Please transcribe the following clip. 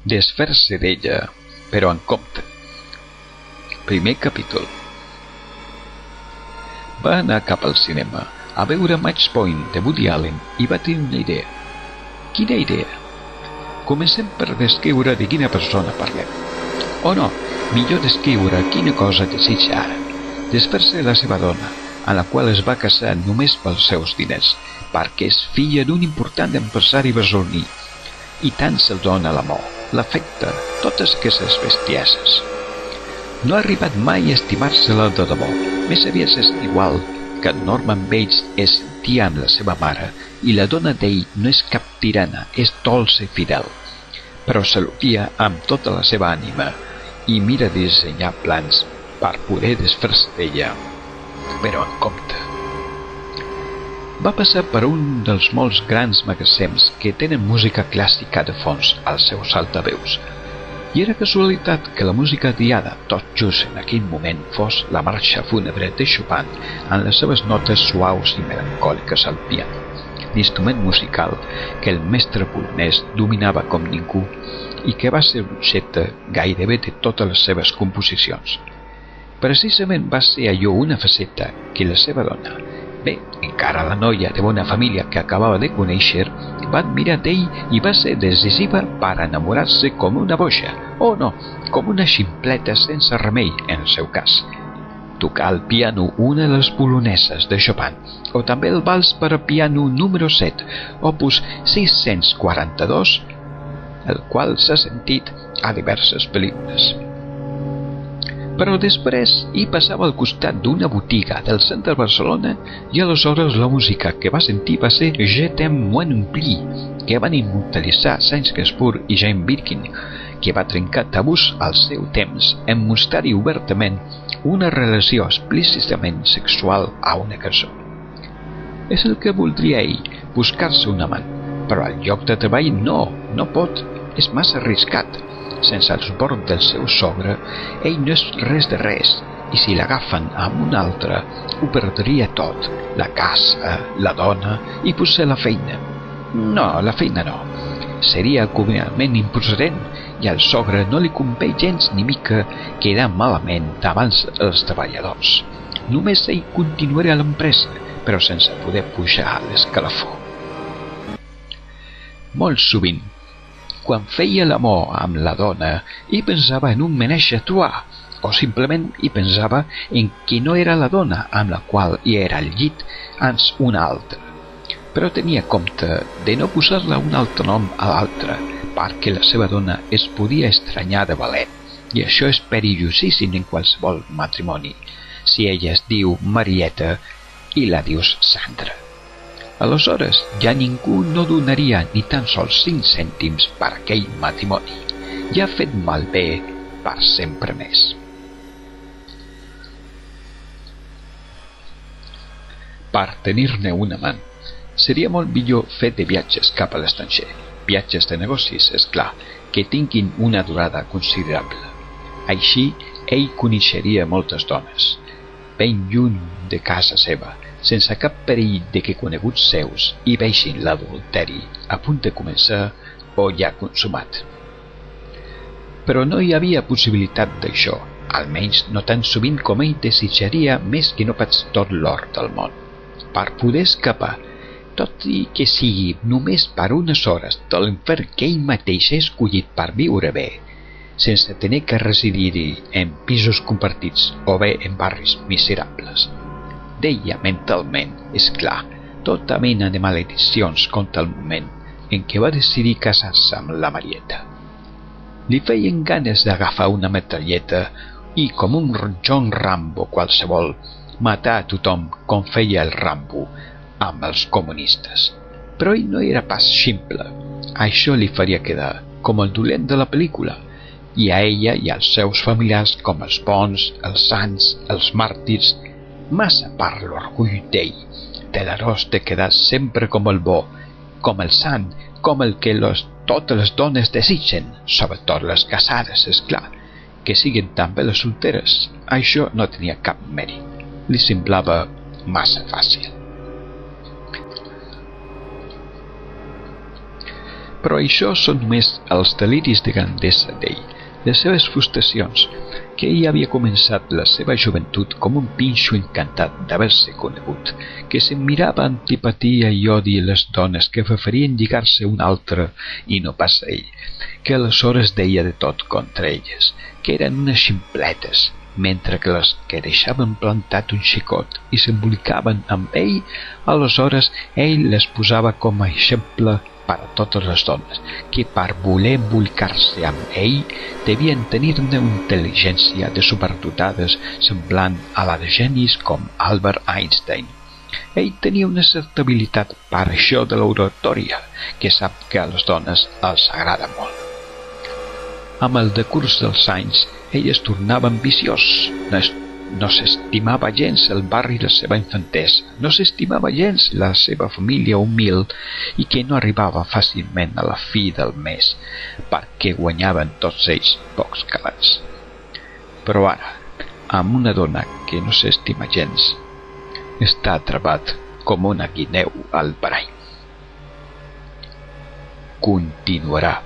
Desfer-se d'ella, però en compte. Primer capítol. Va anar cap al cinema a veure Match Point de Woody Allen i va tenir una idea. Quina idea? Comencem per descriure de quina persona parlem. O no, millor descriure quina cosa desitja ara. Desfer-se de la seva dona, a la qual es va casar només pels seus diners, perquè és filla d'un important empresari barceloní, i tant se'l dona l'amor, l'afecte, totes aquestes bestieses. No ha arribat mai a estimar-se-la de debò, més aviat és igual que Norman Bates es sentia amb la seva mare, i la dona d'ell no és cap tirana, és dolça i fidel, però se l'odia amb tota la seva ànima i mira de dissenyar plans per poder desfer-se d'ella, però en compte. Va passar per un dels molts grans magatzems que tenen música clàssica de fons als seus altaveus, i era casualitat que la música diada tot just en aquell moment fos la marxa fúnebre de Chopin en les seves notes suaus i melancòliques al piano, l'instrument musical que el mestre polonès dominava com ningú i que va ser objecte gairebé de totes les seves composicions. Precisament va ser allò una faceta que la seva dona, bé, encara la noia de bona família que acabava de conèixer, va admirar d'ell i va ser decisiva per enamorar-se com una boja, o no, com una ximpleta sense remei en el seu cas. Tocar al piano una de les poloneses de Chopin, o també el vals per a piano número 7, opus 642, el qual s'ha sentit a diverses pel·lícules. Però després hi passava al costat d'una botiga del centre de Barcelona i aleshores la música que va sentir va ser Je t'aime moi non plus, que van immortalitzar Saint Gainsbourg i Jane Birkin, que va trencar tabús al seu temps en mostrar-hi obertament una relació explícitament sexual a una cançó. És el que voldria ell, buscar-se un amant, però al lloc de treball no pot, és massa arriscat. Sense el suport del seu sogre, ell no és res de res, i si l'agafen amb un altre, ho perdria tot, la casa, la dona i potser la feina. No, la feina no. Seria comunalment improcedent i al sogre no li convé gens ni mica quedar malament davant els treballadors. Només ell continuaria a l'empresa, però sense poder pujar a l'escalafó. Molt sovint, quan feia l'amor amb la dona, hi pensava en un ménage à trois, o simplement hi pensava en que no era la dona amb la qual hi era al llit, ans una altra. Però tenia compte de no posar-la un altre nom a l'altra, perquè la seva dona es podia estranyar de valent, i això és perillosíssim en qualsevol matrimoni, si ella es diu Marieta i la dius Sandra. Aleshores ja ningú no donaria ni tan sols 5 cèntims per aquell matrimoni. Ja ha fet malbé per sempre més. Per tenir-ne un amant, seria molt millor fer de viatges cap a l'estranger. Viatges de negocis, és clar, que tinguin una durada considerable. Així, ell coneixeria moltes dones, ben lluny de casa seva, sense cap perill de que coneguts seus hi veixin l'adulteri a punt de començar o ja consumat. Però no hi havia possibilitat d'això, almenys no tan sovint com ell desitjaria més que no pas tot l'or del món. Per poder escapar, tot i que sigui només per unes hores de l'infern que ell mateix ha escollit per viure bé, sense tenir que residir-hi en pisos compartits o bé en barris miserables. Deia mentalment, és clar, tota mena de malediccions contra el moment en què va decidir casar-se amb la Marieta. Li feien ganes d'agafar una metralleta i, com un John Rambo qualsevol, matar a tothom com feia el Rambo amb els comunistes. Però ell no era pas ximple. Això li faria quedar com el dolent de la pel·lícula, i a ella i als seus familiars com els bons, els sants, els màrtirs, massa per l'orgull d'ell, telerós de quedar sempre com el bo, com el sant, com el que totes les dones desitgen, sobretot les casades, és clar, que siguin també les solteres. Això no tenia cap mèrit, li semblava massa fàcil. Però això són només els deliris de grandesa d'ell, les seves frustracions, que ell havia començat la seva joventut com un pinxo encantat d'haver-se conegut, que se'n mirava antipatia i odi a les dones que preferien lligar-se un altre i no pas a ell, que aleshores deia de tot contra elles, que eren unes ximpletes, mentre que les que deixaven plantat un xicot i s'embolicaven amb ell, aleshores ell les posava com a exemple per a totes les dones, que per voler embolicar-se amb ell devien tenir-ne una intel·ligència de superdotades semblant a la de genis com Albert Einstein. Ell tenia una certa habilitat per això de l'oratòria, que sap que a les dones els agrada molt. Amb el decurs dels anys, ell es tornava ambiciós, no s'estimava gens el barri de la seva infantesa, no s'estimava gens la seva família humil i que no arribava fàcilment a la fi del mes perquè guanyaven tots ells pocs calats. Però ara, amb una dona que no s'estima gens, està atrapat com una guineu al parany. Continuarà.